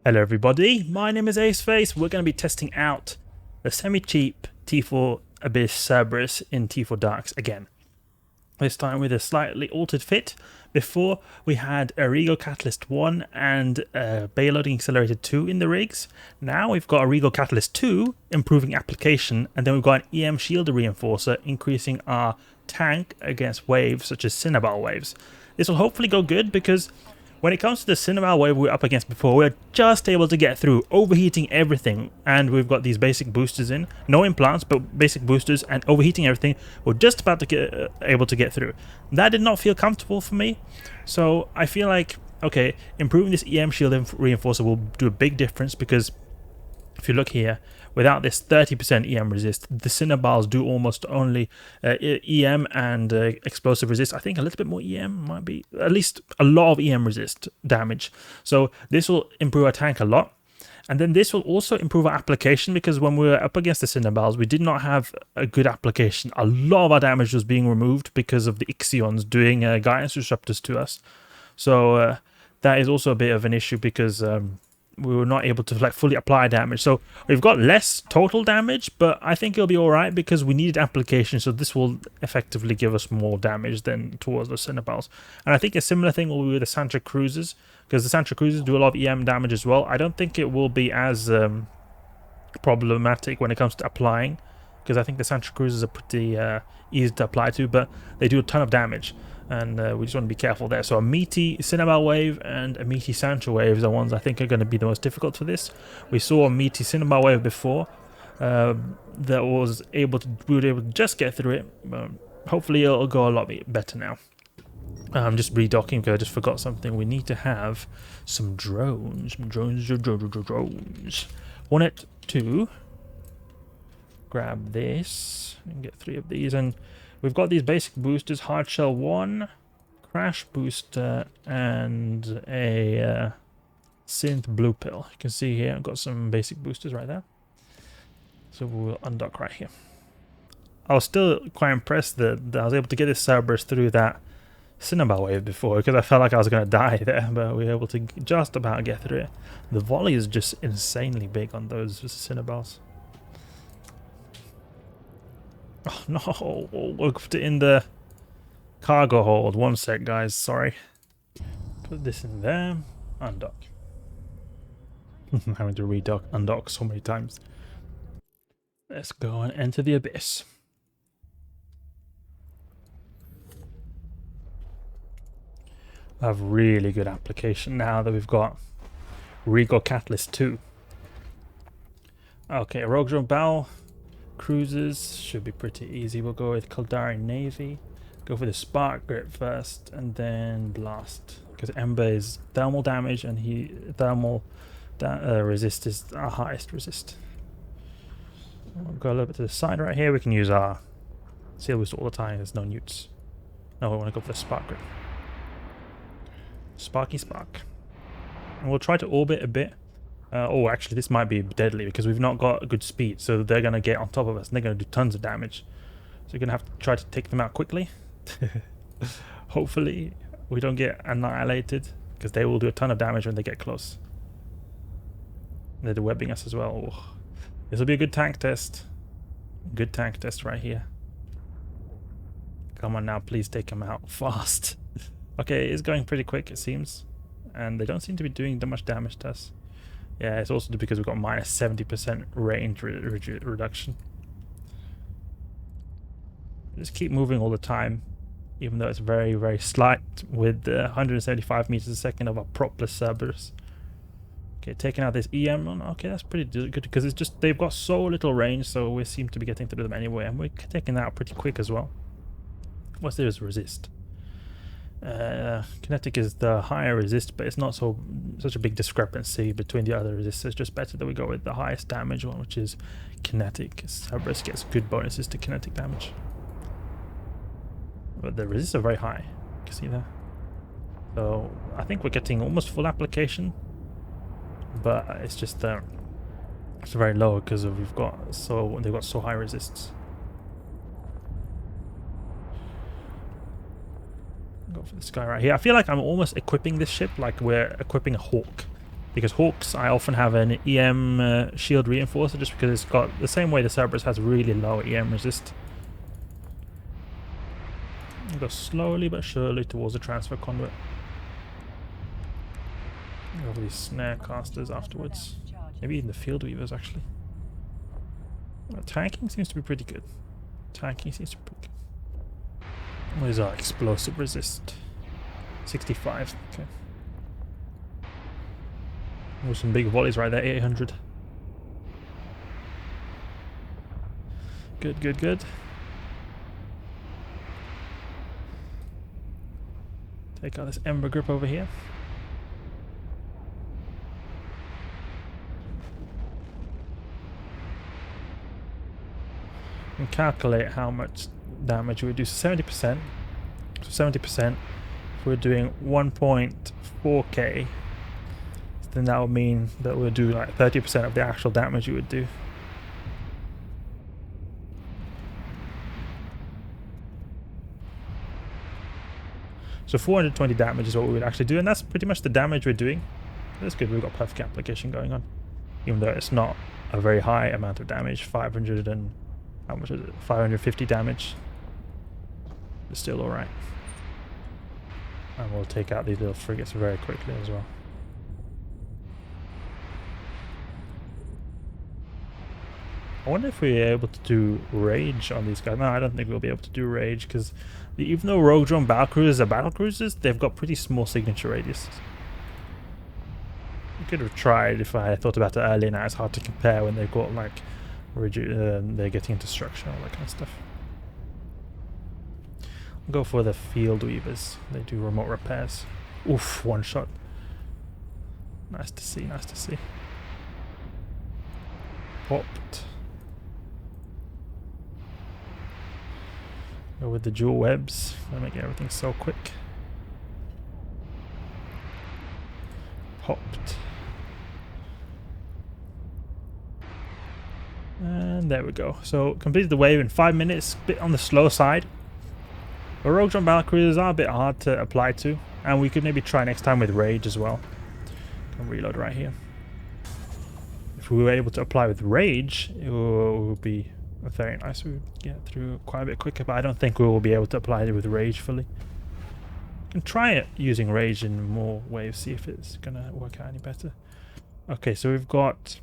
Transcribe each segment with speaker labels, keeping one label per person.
Speaker 1: Hello everybody, my name is Aceface. We're going to be testing out the semi-cheap T4 Abyss Cerberus in T4 Darks again. This time with a slightly altered fit. Before we had a Rigor Catalyst 1 and a Bayloading Accelerator 2 in the rigs. Now we've got a Rigor Catalyst 2 improving application, and then we've got an EM Shield Reinforcer increasing our tank against waves such as Cinnabal waves. This will hopefully go good because when it comes to the Cinnabal wave we were up against before, we were just able to get through, overheating everything, and we've got these basic boosters in. No implants, but basic boosters, and overheating everything. We're just about to get able to get through. That did not feel comfortable for me, so I feel like, okay, improving this EM shield reinforcer will do a big difference, because if you look here, without this 30% EM resist, the Cinnabals do almost only EM and explosive resist. I think a little bit more EM might be, at least a lot of EM resist damage. So this will improve our tank a lot. And then this will also improve our application, because when we were up against the Cinnabals, we did not have a good application. A lot of our damage was being removed because of the Ixions doing guidance disruptors to us. So that is also a bit of an issue, because we were not able to fully apply damage. So we've got less total damage, but I think it'll be alright because we needed application, so this will effectively give us more damage than towards the Cinnabals. And I think a similar thing will be with the Sansha cruisers, because the Sansha cruisers do a lot of EM damage as well. I don't think it will be as problematic when it comes to applying, because I think the Sansha cruisers are pretty easy to apply to, but they do a ton of damage. And we just want to be careful there. So a meaty Cinnabal wave and a meaty Sansha wave are the ones I think are going to be the most difficult for this. We saw a meaty Cinnabal wave before that we were able to just get through it. But hopefully it'll go a lot better now. I'm just redocking because I just forgot something. We need to have some drones. Drones. Hornet II. Grab this and get 3 of these, and we've got these basic boosters: Hard Shell 1, Crash Booster, and a Synth Blue Pill. You can see here I've got some basic boosters right there. So we'll undock right here. I was still quite impressed that I was able to get this Cerberus through that Cinnabal wave before, because I felt like I was going to die there, but we were able to just about get through it. The volley is just insanely big on those Cinnabals. Oh no, we'll put it in the cargo hold. One sec, guys, sorry. Put this in there. Undock. I'm having to undock so many times. Let's go and enter the abyss. I have really good application now that we've got Rigor Catalyst 2. Okay, Rogue Drone Bow. Cruisers should be pretty easy. We'll go with Caldari Navy. Go for the Spark Grip first, and then Blast, because Ember is thermal damage, and thermal resist is our highest resist. We'll go a little bit to the side right here. We can use our Seal Boost all the time. There's no newts. No, we want to go for the Spark Grip. Sparky Spark. And we'll try to orbit a bit. Oh, actually, this might be deadly because we've not got good speed, so they're going to get on top of us and they're going to do tons of damage. So you're going to have to try to take them out quickly. Hopefully, we don't get annihilated, because they will do a ton of damage when they get close. They're webbing us as well. Oh, this will be a good tank test. Good tank test right here. Come on now, please take them out fast. Okay, it's going pretty quick, it seems. And they don't seem to be doing that much damage to us. Yeah, it's also because we've got minus 70% range reduction. Just keep moving all the time, even though it's very, very slight with 175 meters a second of our Propless Cerberus. Okay, taking out this EM one. Okay, that's pretty good, because it's just they've got so little range, so we seem to be getting through them anyway, and we're taking that out pretty quick as well. What's there is resist? Kinetic is the higher resist, but it's not such a big discrepancy between the other resists. It's just better that we go with the highest damage one, which is kinetic. Cerberus gets good bonuses to kinetic damage, but the resists are very high. You can see that. So I think we're getting almost full application, but it's just it's very low because they've got so high resists. Go for this guy right here. I feel like I'm almost equipping this ship like we're equipping a Hawk. because Hawks, I often have an EM shield reinforcer just because it's got the same way the Cerberus has really low EM resist. I'll go slowly but surely towards the transfer conduit. Over these snare casters afterwards. Maybe even the field weavers actually. Tanking seems to be pretty good. Tanking seems to be pretty good. What is our explosive resist? 65. Okay. Oh, some big volleys right there. 800. Good, good, good. Take out this Ember Grip over here. And calculate how much damage we would do. So 70%. So 70%. If we're doing 1.4k, then that would mean that we'll do like 30% of the actual damage you would do. So 420 damage is what we would actually do, and that's pretty much the damage we're doing. That's good, we've got perfect application going on. Even though it's not a very high amount of damage, 500 and... how much is it? 550 damage. It's still alright. And we'll take out these little frigates very quickly as well. I wonder if we're able to do rage on these guys. No, I don't think we'll be able to do rage because even though rogue drone battlecruisers are battlecruisers, they've got pretty small signature radiuses. We could have tried if I thought about it earlier. Now it's hard to compare when they've got like they're getting into structure and all that kind of stuff. I'll go for the field weavers. They do remote repairs. Oof, one shot. Nice to see, nice to see. Popped. Go with the dual webs. Gonna make everything so quick. Popped. And there we go. So completed the wave in 5 minutes. Bit on the slow side. But rogue drone battlecruisers are a bit hard to apply to, and we could maybe try next time with rage as well. Can reload right here. If we were able to apply with rage, it would be very nice. We would get through quite a bit quicker, but I don't think we will be able to apply it with rage fully. We can try it using rage in more waves, see if it's gonna work out any better. Okay, so we've got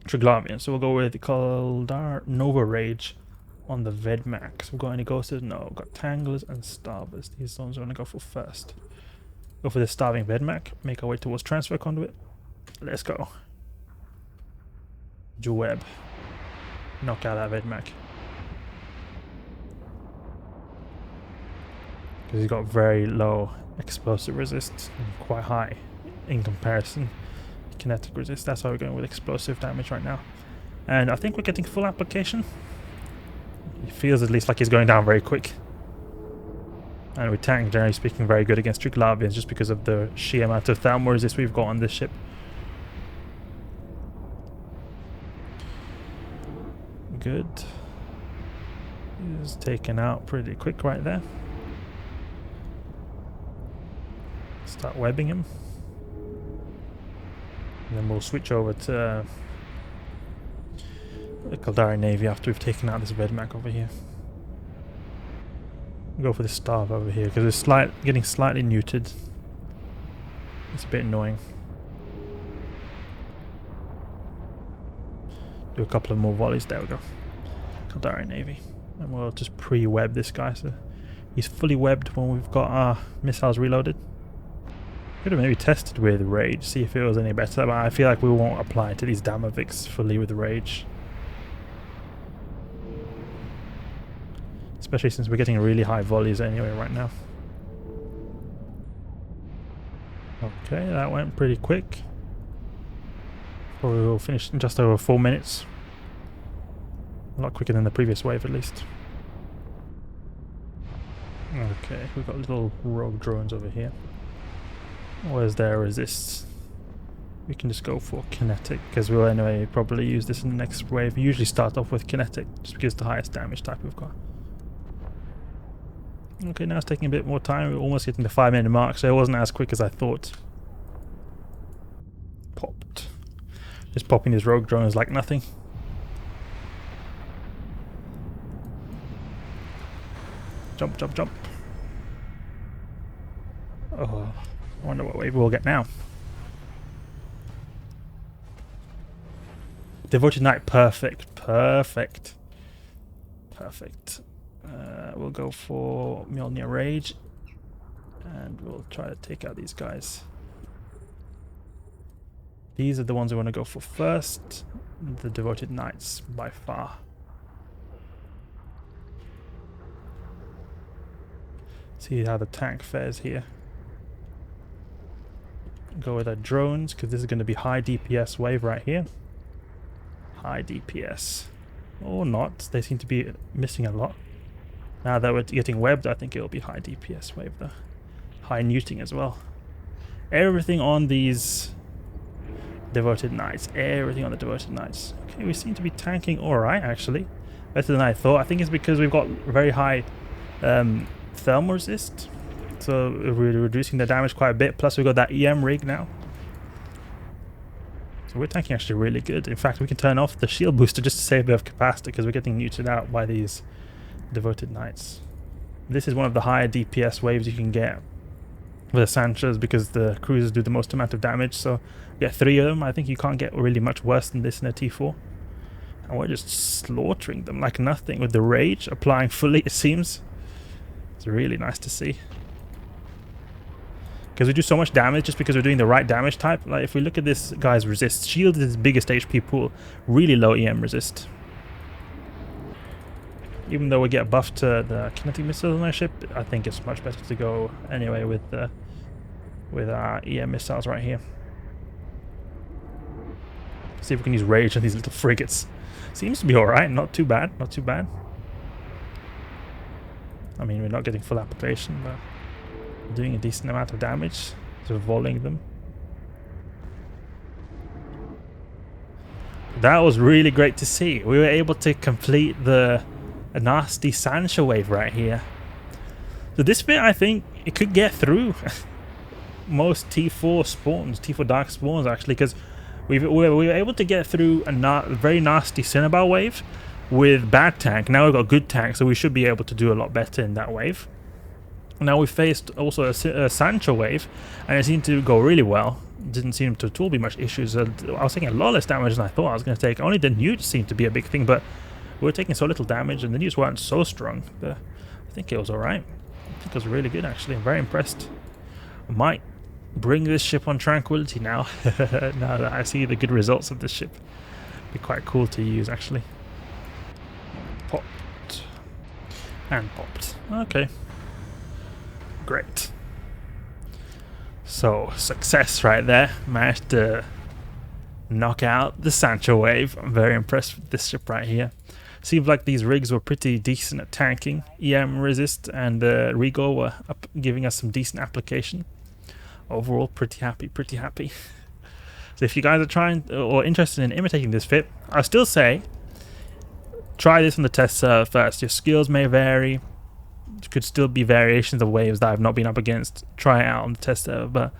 Speaker 1: Triglavians, so we'll go with the Caldari Nova Rage on the Vedmax. We've got any ghosted? No, we've got Tanglers and Starvers. These ones we're gonna go for first. Go for the Starving Vedmac, make our way towards Transfer Conduit. Let's go. Dual web. Knock out that Vedmac. Because he's got very low explosive resist and quite high in comparison to kinetic resist. That's why we're going with explosive damage right now. And I think we're getting full application. It feels at least like he's going down very quick. And we tank, generally speaking, very good against Triglavians just because of the sheer amount of thermal resist we've got on this ship. Good. He's taken out pretty quick right there. Start webbing him. And then we'll switch over to the Caldari Navy after we've taken out this Vedmac over here. Go for the Starve over here because it's getting slightly neutered. It's a bit annoying. Do a couple of more volleys. There we go. Caldari Navy. And we'll just pre-web this guy so he's fully webbed when we've got our missiles reloaded. Could have maybe tested with Rage, see if it was any better, but I feel like we won't apply to these Damovics fully with Rage. Especially since we're getting really high volleys anyway right now. Okay, that went pretty quick. We'll finish in just over 4 minutes. A lot quicker than the previous wave at least. Okay, we've got little rogue drones over here. Where's their resist? We can just go for kinetic because we'll anyway probably use this in the next wave. We usually start off with kinetic just because it's the highest damage type we've got. Okay, now it's taking a bit more time. We're almost hitting the 5 minute mark, so it wasn't as quick as I thought. Popped. Just popping these rogue drones like nothing. Jump, jump, jump. Oh, I wonder what wave we'll get now. Devoted Knight, perfect, perfect. Perfect. We'll go for Mjolnir Rage. And we'll try to take out these guys. These are the ones we want to go for first. The Devoted Knights, by far. See how the tank fares here. Go with our drones, because this is going to be high DPS wave right here. High DPS. Or not, they seem to be missing a lot. Now that we're getting webbed, I think it'll be high DPS wave though. High neuting as well. Everything on these Devoted Knights. Everything on the Devoted Knights. Okay, we seem to be tanking alright actually. Better than I thought. I think it's because we've got very high thermal resist. So we're reducing the damage quite a bit. Plus we've got that EM rig now. So we're tanking actually really good. In fact, we can turn off the shield booster just to save a bit of capacity because we're getting neutered out by these Devoted Knights. This is one of the higher DPS waves you can get with the Sanshas because the cruisers do the most amount of damage. So get 3 of them. I think you can't get really much worse than this in a T4. And we're just slaughtering them like nothing with the rage applying fully, it seems. It's really nice to see. Because we do so much damage just because we're doing the right damage type. Like if we look at this guy's resist, shield is his biggest HP pool, really low EM resist. Even though we get buffed to the kinetic missiles on our ship, I think it's much better to go anyway with our EM missiles right here. See if we can use rage on these little frigates. Seems to be alright, not too bad, not too bad. I mean, we're not getting full application, but doing a decent amount of damage, so volleying them. That was really great to see. We were able to complete a nasty Sansha wave right here. So this bit, I think, it could get through most T4 spawns, T4 Dark spawns actually, because we were able to get through a very nasty Cinnabar wave with bad tank. Now we've got good tank, so we should be able to do a lot better in that wave. Now we faced also a Sancha wave, and it seemed to go really well. Didn't seem to at all be much issues. I was taking a lot less damage than I thought I was going to take. Only the newts seemed to be a big thing, but we were taking so little damage, and the newts weren't so strong. I think it was alright. I think it was really good actually. I'm very impressed. I might bring this ship on tranquility now. Now that I see the good results of this ship. It'd be quite cool to use actually. Popped. And popped. Okay. Great. So, success right there. Managed to knock out the Sancho wave. I'm very impressed with this ship right here. Seems like these rigs were pretty decent at tanking. EM resist and Rigor were giving us some decent application. Overall, pretty happy, pretty happy. So if you guys are trying or interested in imitating this fit, I'll still say try this on the test server first. Your skills may vary. Could still be variations of waves that I've not been up against. Try it out on the test server, but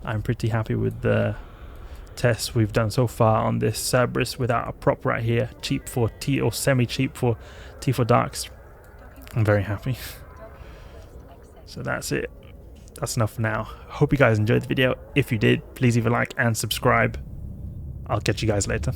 Speaker 1: I'm pretty happy with the tests we've done so far on this Cerberus without a prop right here. Cheap for T or semi-cheap for T4 Darks. I'm very happy. So that's it. That's enough for now. Hope you guys enjoyed the video. If you did, please leave a like and subscribe. I'll catch you guys later.